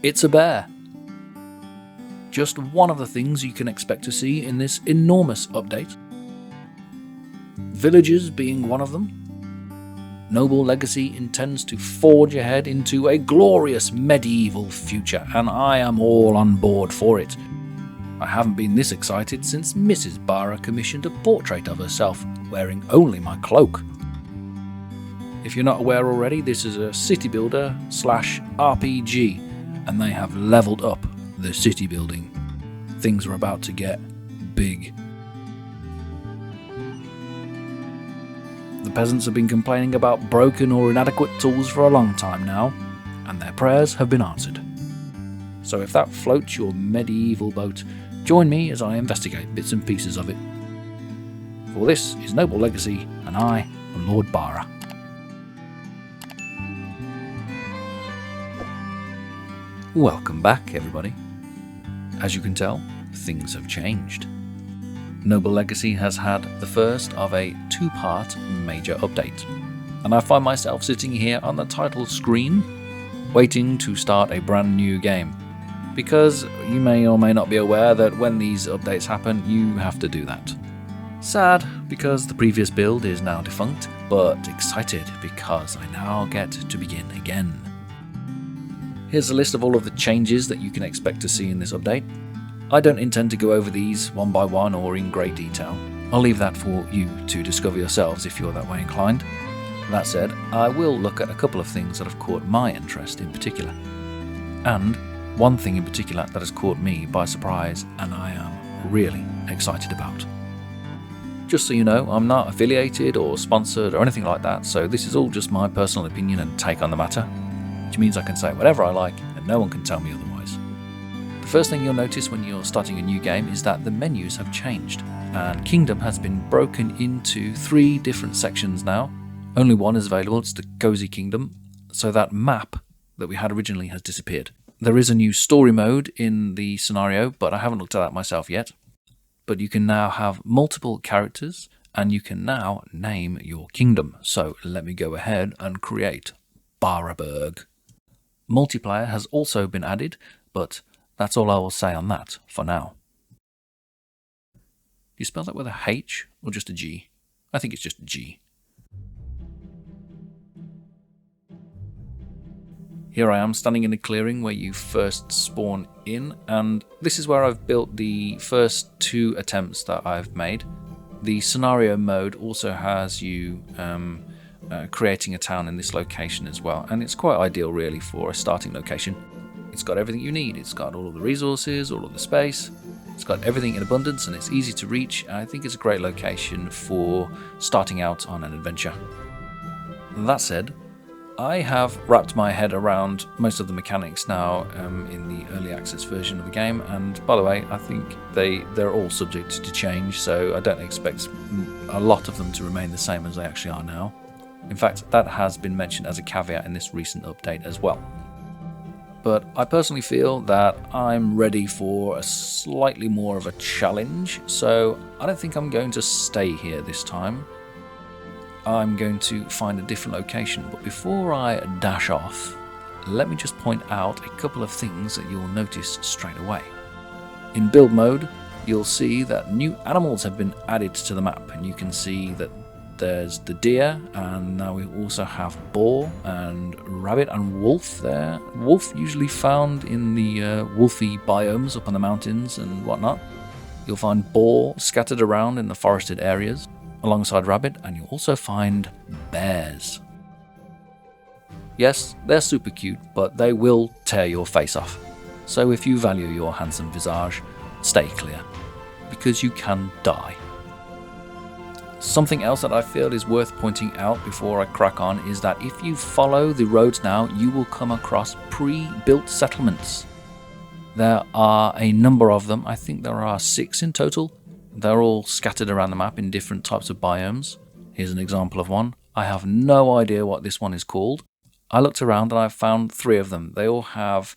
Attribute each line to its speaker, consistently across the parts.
Speaker 1: It's a bear. Just one of the things you can expect to see in this enormous update. Villages being one of them. Nobel Legacy intends to forge ahead into a glorious medieval future, and I am all on board for it. I haven't been this excited since Mrs. Bara commissioned a portrait of herself, wearing only my cloak. If you're not aware already, this is a city builder / RPG, and they have leveled up the city building. Things are about to get big. The peasants have been complaining about broken or inadequate tools for a long time now, and their prayers have been answered. So if that floats your medieval boat, join me as I investigate bits and pieces of it. For this is Nobel Legacy, and I am Lord Bara. Welcome back, everybody. As you can tell, things have changed. Nobel Legacy has had the first of a two-part major update, and I find myself sitting here on the title screen, waiting to start a brand new game, because you may or may not be aware that when these updates happen, you have to do that. Sad, because the previous build is now defunct, but excited because I now get to begin again. Here's a list of all of the changes that you can expect to see in this update. I don't intend to go over these one by one or in great detail. I'll leave that for you to discover yourselves if you're that way inclined. That said, I will look at a couple of things that have caught my interest in particular. And one thing in particular that has caught me by surprise and I am really excited about. Just so you know, I'm not affiliated or sponsored or anything like that, so this is all just my personal opinion and take on the matter, which means I can say whatever I like and no one can tell me otherwise. The first thing you'll notice when you're starting a new game is that the menus have changed, and Kingdom has been broken into 3 different sections now. Only one is available, it's the Cozy Kingdom, so that map that we had originally has disappeared. There is a new story mode in the scenario, but I haven't looked at that myself yet. But you can now have multiple characters, and you can now name your kingdom. So let me go ahead and create Baraburg. Multiplayer has also been added, but that's all I will say on that for now. Do you spell that with a H or just a G? I think it's just a G. Here I am standing in a clearing where you first spawn in, and this is where I've built the first 2 attempts that I've made. The scenario mode also has you creating a town in this location as well, and it's quite ideal really for a starting location. It's got everything you need. It's got all of the resources, all of the space. It's got everything in abundance and it's easy to reach. I think it's a great location for starting out on an adventure. That said, I have wrapped my head around most of the mechanics now in the early access version of the game, and by the way, I think they're all subject to change, so I don't expect a lot of them to remain the same as they actually are now. In fact, that has been mentioned as a caveat in this recent update as well. But I personally feel that I'm ready for a slightly more of a challenge, so I don't think I'm going to stay here this time. I'm going to find a different location, but before I dash off, let me just point out a couple of things that you'll notice straight away. In build mode, you'll see that new animals have been added to the map, and you can see that there's the deer, and now we also have boar and rabbit and wolf there. Wolf usually found in the wolfy biomes up on the mountains and whatnot. You'll find boar scattered around in the forested areas alongside rabbit, and you'll also find bears. Yes, they're super cute, but they will tear your face off. So if you value your handsome visage, stay clear, because you can die. Something else that I feel is worth pointing out before I crack on is that if you follow the roads now, you will come across pre-built settlements. There are a number of them. I think there are 6 in total. They're all scattered around the map in different types of biomes. Here's an example of one. I have no idea what this one is called. I looked around and I found 3 of them. They all have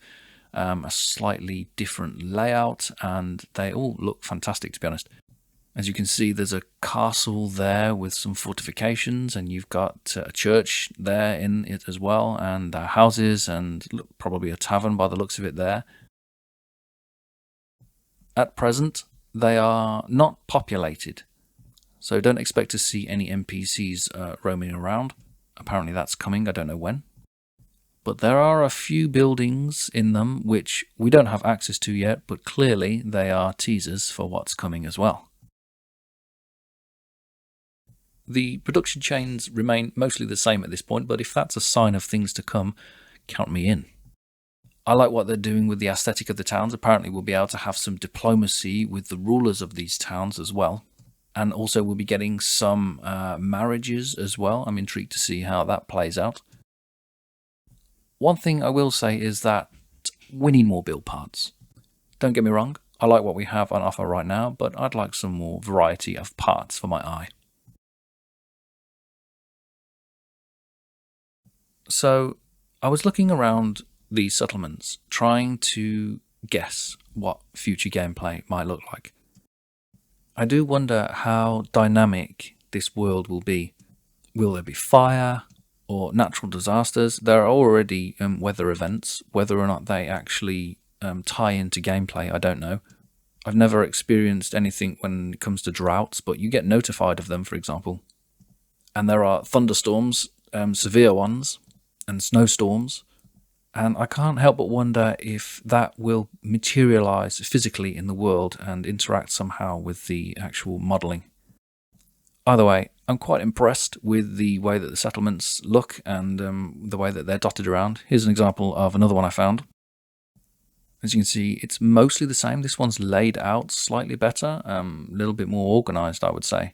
Speaker 1: a slightly different layout and they all look fantastic, to be honest. As you can see, there's a castle there with some fortifications, and you've got a church there in it as well, and houses, and probably a tavern by the looks of it there. At present, they are not populated, so don't expect to see any NPCs roaming around. Apparently that's coming, I don't know when. But there are a few buildings in them which we don't have access to yet, but clearly they are teasers for what's coming as well. The production chains remain mostly the same at this point, but if that's a sign of things to come, count me in. I like what they're doing with the aesthetic of the towns. Apparently we'll be able to have some diplomacy with the rulers of these towns as well. And also we'll be getting some marriages as well. I'm intrigued to see how that plays out. One thing I will say is that we need more build parts. Don't get me wrong, I like what we have on offer right now, but I'd like some more variety of parts for my eye. So I was looking around these settlements, trying to guess what future gameplay might look like. I do wonder how dynamic this world will be. Will there be fire or natural disasters? There are already weather events. Whether or not they actually tie into gameplay, I don't know. I've never experienced anything when it comes to droughts, but you get notified of them, for example. And there are thunderstorms, severe ones, and snowstorms, and I can't help but wonder if that will materialize physically in the world and interact somehow with the actual modeling. Either way, I'm quite impressed with the way that the settlements look and the way that they're dotted around. Here's an example of another one I found. As you can see, it's mostly the same. This one's laid out slightly better, a little bit more organized, I would say.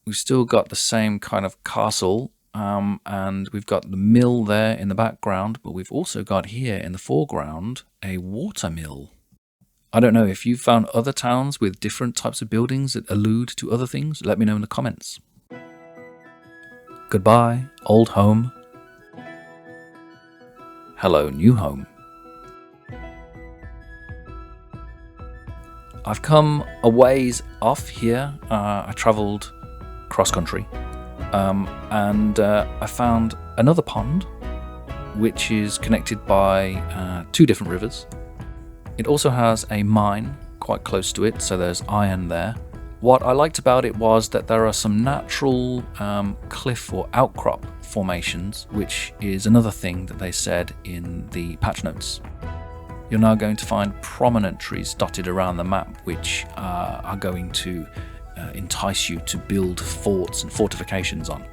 Speaker 1: We've still got the same kind of castle, and we've got the mill there in the background, but we've also got here in the foreground a water mill. I don't know if you've found other towns with different types of buildings that allude to other things. Let me know in the comments. Goodbye, old home. Hello, new home. I've come a ways off here. I travelled cross-country. And I found another pond which is connected by 2 different rivers. It also has a mine quite close to it, so there's iron there. What I liked about it was that there are some natural cliff or outcrop formations, which is another thing that they said in the patch notes. You're now going to find promontories dotted around the map which are going to entice you to build forts and fortifications on.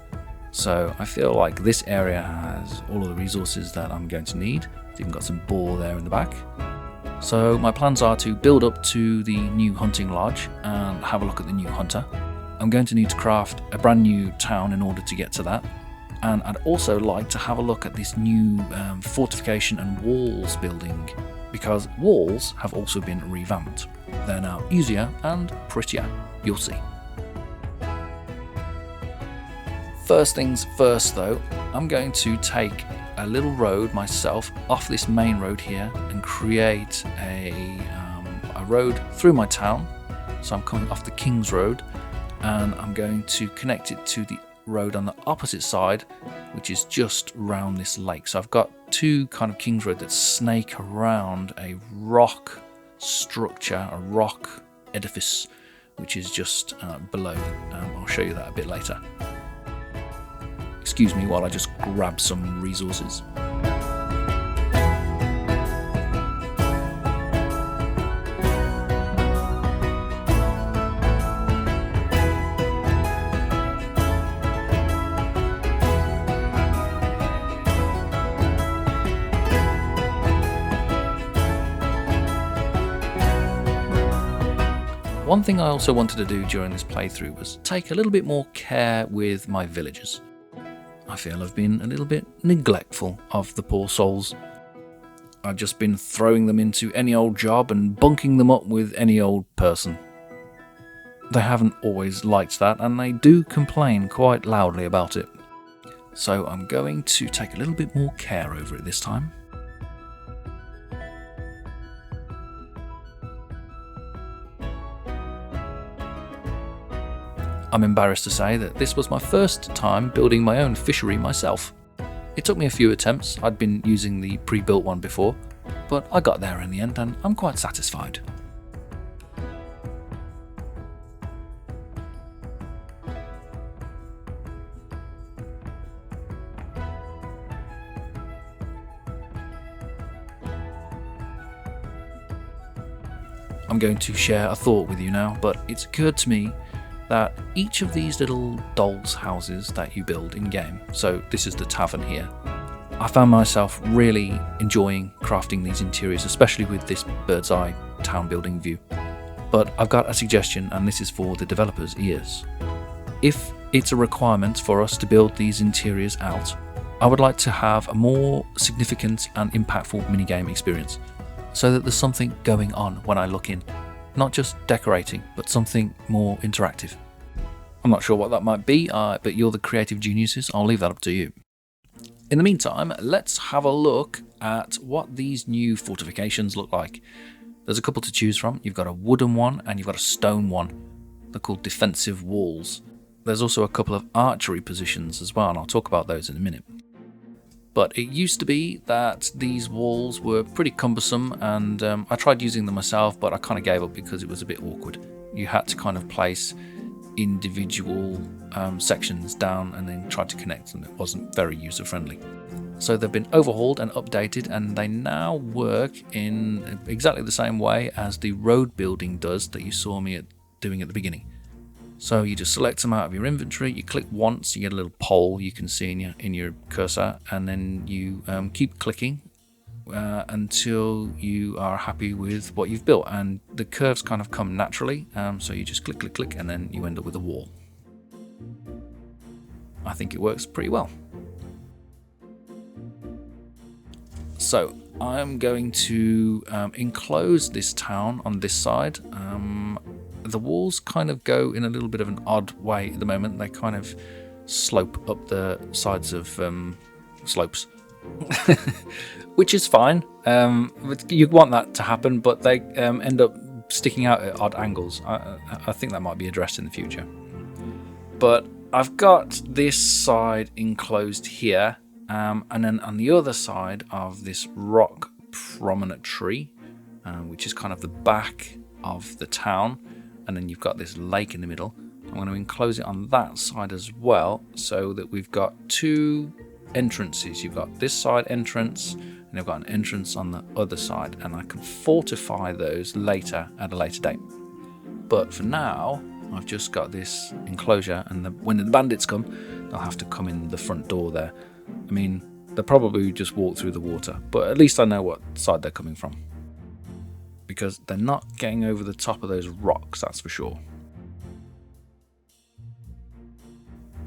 Speaker 1: So I feel like this area has all of the resources that I'm going to need. It's even got some boar there in the back. So my plans are to build up to the new hunting lodge and have a look at the new hunter. I'm going to need to craft a brand new town in order to get to that. And I'd also like to have a look at this new fortification and walls building, because walls have also been revamped. They're now easier and prettier. You'll see. First things first though, I'm going to take a little road myself off this main road here and create a road through my town. So I'm coming off the King's Road and I'm going to connect it to the road on the opposite side, which is just round this lake. So I've got 2 kind of King's Road that snake around a rock structure, a rock edifice, which is just below. I'll show you that a bit later. Excuse me while I just grab some resources. One thing I also wanted to do during this playthrough was take a little bit more care with my villagers. I feel I've been a little bit neglectful of the poor souls. I've just been throwing them into any old job and bunking them up with any old person. They haven't always liked that, and they do complain quite loudly about it. So I'm going to take a little bit more care over it this time. I'm embarrassed to say that this was my first time building my own fishery myself. It took me a few attempts. I'd been using the pre-built one before, but I got there in the end and I'm quite satisfied. I'm going to share a thought with you now, but it's occurred to me that each of these little dolls' houses that you build in-game, so this is the tavern here, I found myself really enjoying crafting these interiors, especially with this bird's eye town building view. But I've got a suggestion, and this is for the developers' ears. If it's a requirement for us to build these interiors out, I would like to have a more significant and impactful minigame experience, so that there's something going on when I look in. Not just decorating, but something more interactive. I'm not sure what that might be, but you're the creative geniuses. I'll leave that up to you. In the meantime, let's have a look at what these new fortifications look like. There's a couple to choose from. You've got a wooden one and you've got a stone one. They're called defensive walls. There's also a couple of archery positions as well, and I'll talk about those in a minute. But it used to be that these walls were pretty cumbersome, and I tried using them myself, but I kind of gave up because it was a bit awkward. You had to kind of place individual sections down and then try to connect them. It wasn't very user friendly. So they've been overhauled and updated, and they now work in exactly the same way as the road building does that you saw me doing at the beginning. So you just select them out of your inventory, you click once, you get a little pole you can see in your cursor, and then you keep clicking until you are happy with what you've built. And the curves kind of come naturally, so you just click, click, click, and then you end up with a wall. I think it works pretty well. So I'm going to enclose this town on this side. The walls kind of go in a little bit of an odd way at the moment. They kind of slope up the sides of slopes, which is fine. You want that to happen, but they end up sticking out at odd angles. I think that might be addressed in the future. But I've got this side enclosed here, and then on the other side of this rock promontory, which is kind of the back of the town, and then you've got this lake in the middle. I'm going to enclose it on that side as well, so that we've got two entrances. You've got this side entrance, and you've got an entrance on the other side, and I can fortify those later at a later date. But for now, I've just got this enclosure, and when the bandits come, they'll have to come in the front door there. I mean, they'll probably just walk through the water, but at least I know what side they're coming from, because they're not getting over the top of those rocks, that's for sure.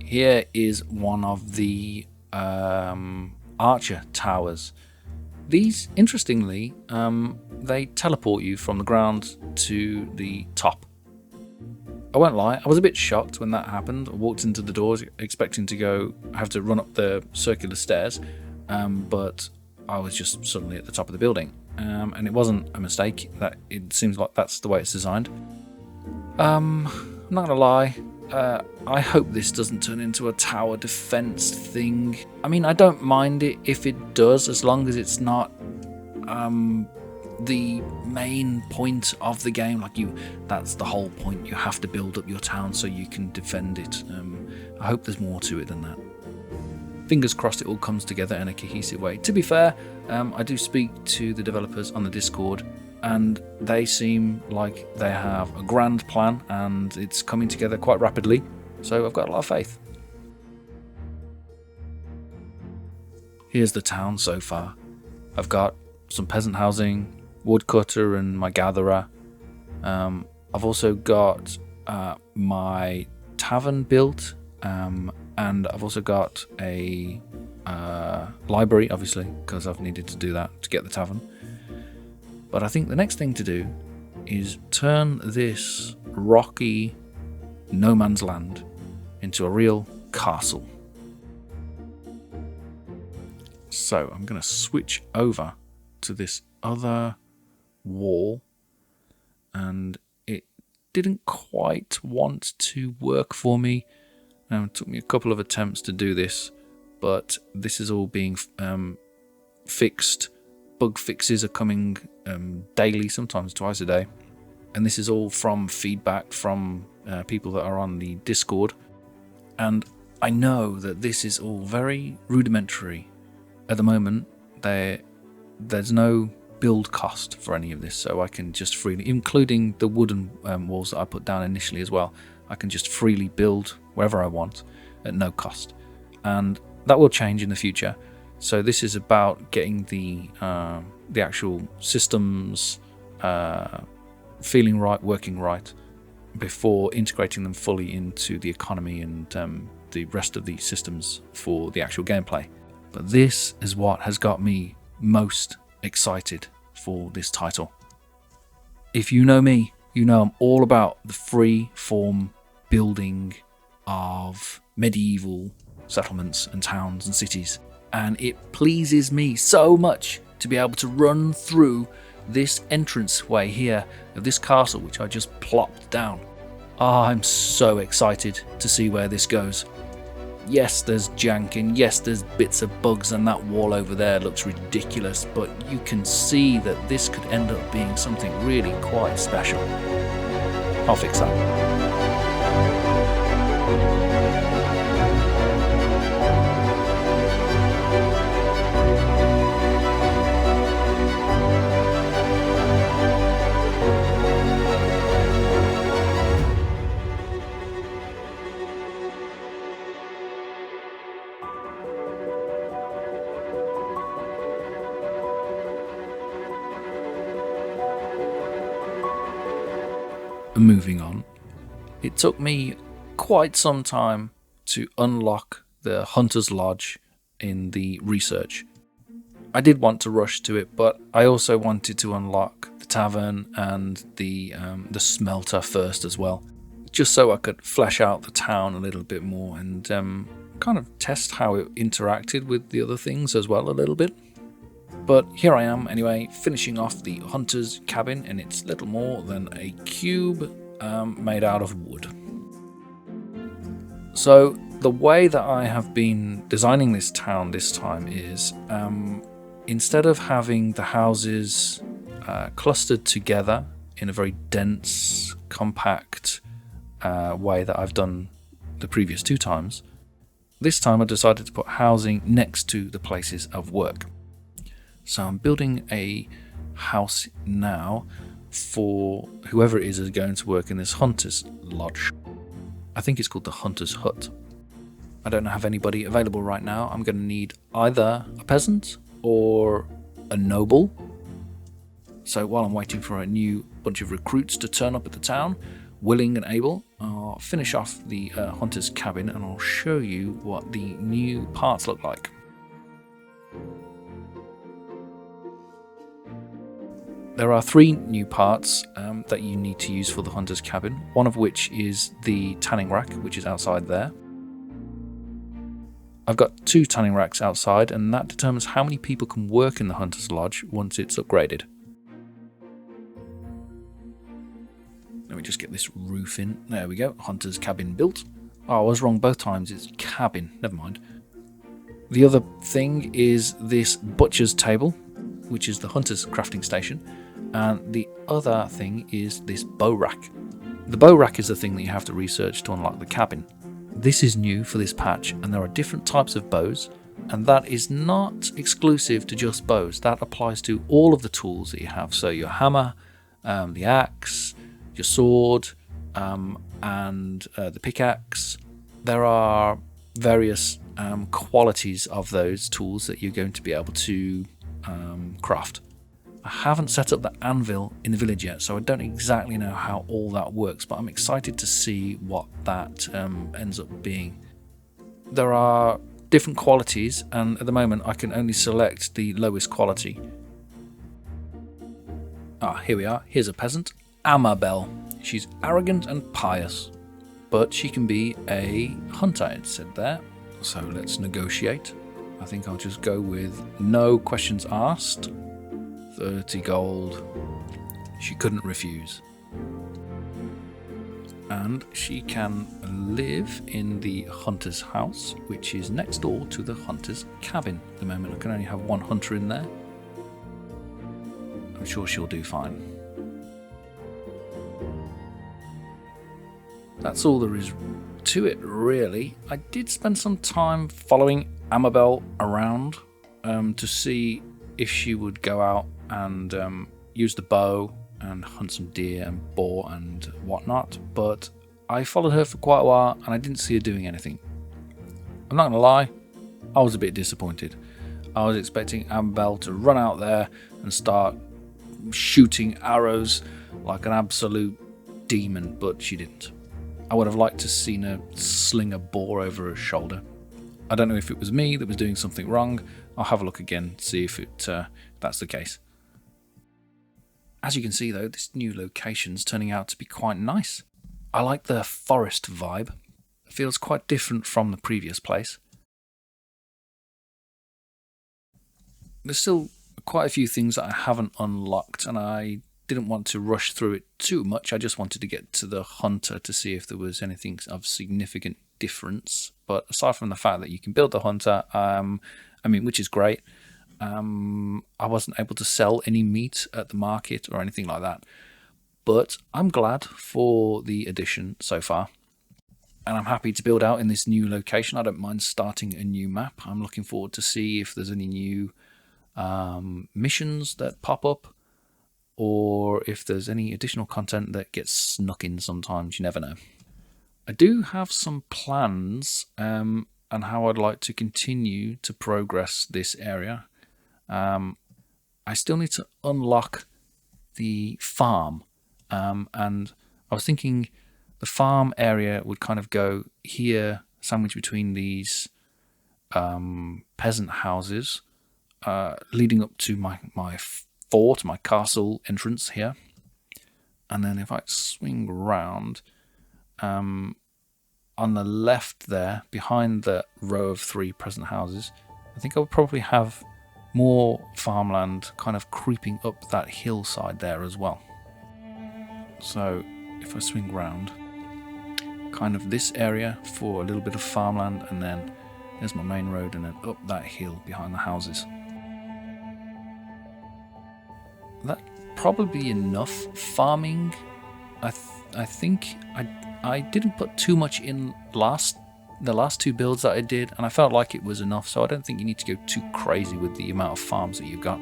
Speaker 1: Here is one of the archer towers. These, interestingly, they teleport you from the ground to the top. I won't lie, I was a bit shocked when that happened. I walked into the doors expecting to have to run up the circular stairs, but I was just suddenly at the top of the building. And it wasn't a mistake. That it seems like that's the way it's designed. I'm not gonna lie, I hope this doesn't turn into a tower defense thing. I mean, I don't mind it if it does, as long as it's not the main point of the game. That's the whole point. You have to build up your town so you can defend it. I hope there's more to it than that. Fingers crossed it all comes together in a cohesive way. To be fair, I do speak to the developers on the Discord, and they seem like they have a grand plan and it's coming together quite rapidly, so I've got a lot of faith. Here's the town so far. I've got some peasant housing, woodcutter and my gatherer. I've also got my tavern built, and I've also got a library, obviously, because I've needed to do that to get the tavern. But I think the next thing to do is turn this rocky no man's land into a real castle. So I'm going to switch over to this other wall, and it didn't quite want to work for me. It took me a couple of attempts to do this, but this is all being fixed. Bug fixes are coming daily, sometimes twice a day. And this is all from feedback from people that are on the Discord. And I know that this is all very rudimentary. At the moment, there's no build cost for any of this, so I can just freely, including the wooden walls that I put down initially as well, I can just freely build wherever I want at no cost. And that will change in the future. So this is about getting the actual systems feeling right, working right, before integrating them fully into the economy and the rest of the systems for the actual gameplay. But this is what has got me most excited for this title. If you know me, you know I'm all about the free form building of medieval settlements and towns and cities, and it pleases me so much to be able to run through this entranceway here of this castle which I just plopped down. I'm so excited to see where this goes. Yes, there's jank, and yes, there's bits of bugs, and that wall over there looks ridiculous, but you can see that this could end up being something really quite special. I'll fix that. Moving on, it took me quite some time to unlock the Hunter's Lodge in the research. I did want to rush to it, but I also wanted to unlock the tavern and the smelter first as well, just so I could flesh out the town a little bit more and kind of test how it interacted with the other things as well a little bit. But here I am anyway, finishing off the hunter's cabin, and it's little more than a cube made out of wood. So the way that I have been designing this town this time is instead of having the houses clustered together in a very dense, compact way that I've done the previous two times, this time I decided to put housing next to the places of work. So I'm building a house now for whoever it is going to work in this hunter's lodge. I think it's called the Hunter's Hut. I don't have anybody available right now. I'm going to need either a peasant or a noble. So while I'm waiting for a new bunch of recruits to turn up at the town, willing and able, I'll finish off the hunter's cabin and I'll show you what the new parts look like. There are 3 new parts that you need to use for the hunter's cabin, one of which is the tanning rack, which is outside there. I've got 2 tanning racks outside, and that determines how many people can work in the hunter's lodge once it's upgraded. Let me just get this roof in. There we go, hunter's cabin built. Oh, I was wrong both times, it's cabin, never mind. The other thing is this butcher's table, which is the hunter's crafting station. And the other thing is this bow rack. The bow rack is the thing that you have to research to unlock the cabin. This is new for this patch, and there are different types of bows, and that is not exclusive to just bows. That applies to all of the tools that you have. So your hammer, the axe, your sword, and the pickaxe. There are various qualities of those tools that you're going to be able to craft. I haven't set up the anvil in the village yet, so I don't exactly know how all that works, but I'm excited to see what that ends up being. There are different qualities, and at the moment I can only select the lowest quality. Here we are. Here's a peasant, Amabel. She's arrogant and pious, but she can be a hunter, it said there. So let's negotiate. I think I'll just go with no questions asked. 30 gold. She couldn't refuse. And she can live in the hunter's house, which is next door to the hunter's cabin. At the moment, I can only have one hunter in there. I'm sure she'll do fine. That's all there is to it, really. I did spend some time following Nobel around to see if she would go out and use the bow and hunt some deer and boar and whatnot, but I followed her for quite a while and I didn't see her doing anything. I'm not gonna lie, I was a bit disappointed. I was expecting Nobel to run out there and start shooting arrows like an absolute demon, but she didn't. I would have liked to seen her sling a boar over her shoulder. I don't know if it was me that was doing something wrong. I'll have a look again, see if that's the case. As you can see though, this new location's turning out to be quite nice. I like the forest vibe. It feels quite different from the previous place. There's still quite a few things that I haven't unlocked, and I didn't want to rush through it too much. I just wanted to get to the hunter to see if there was anything of significant difference. But aside from the fact that you can build the hunter, which is great, I wasn't able to sell any meat at the market or anything like that. But I'm glad for the addition so far. And I'm happy to build out in this new location. I don't mind starting a new map. I'm looking forward to see if there's any new missions that pop up, or if there's any additional content that gets snuck in sometimes. You never know. I do have some plans on how I'd like to continue to progress this area. I still need to unlock the farm, and I was thinking the farm area would kind of go here, sandwiched between these peasant houses, leading up to my fort, my castle entrance here. And then if I swing round, on the left there, behind the row of 3 peasant houses, I think I would probably have more farmland kind of creeping up that hillside there as well. So if I swing round, kind of this area for a little bit of farmland, and then there's my main road, and then up that hill behind the houses. That probably be enough farming. I think I didn't put too much in the last 2 builds that I did, and I felt like it was enough, so I don't think you need to go too crazy with the amount of farms that you've got.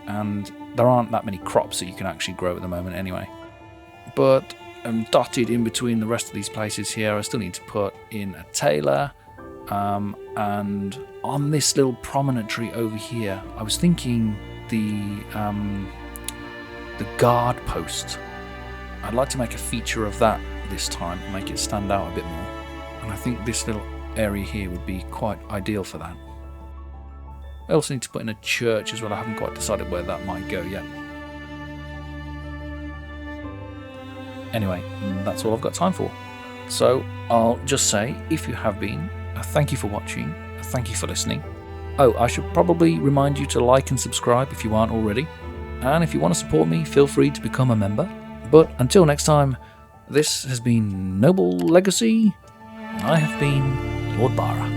Speaker 1: And there aren't that many crops that you can actually grow at the moment anyway. But dotted in between the rest of these places here, I still need to put in a tailor, and on this little promontory over here, I was thinking the guard post. I'd like to make a feature of that this time and make it stand out a bit more. And I think this little area here would be quite ideal for that. I also need to put in a church as well. I haven't quite decided where that might go yet. Anyway, that's all I've got time for. So I'll just say, if you have been, thank you for watching, thank you for listening. Oh, I should probably remind you to like and subscribe if you aren't already. And if you want to support me, feel free to become a member. But until next time, this has been Noble Legacy. I have been Lord Bara.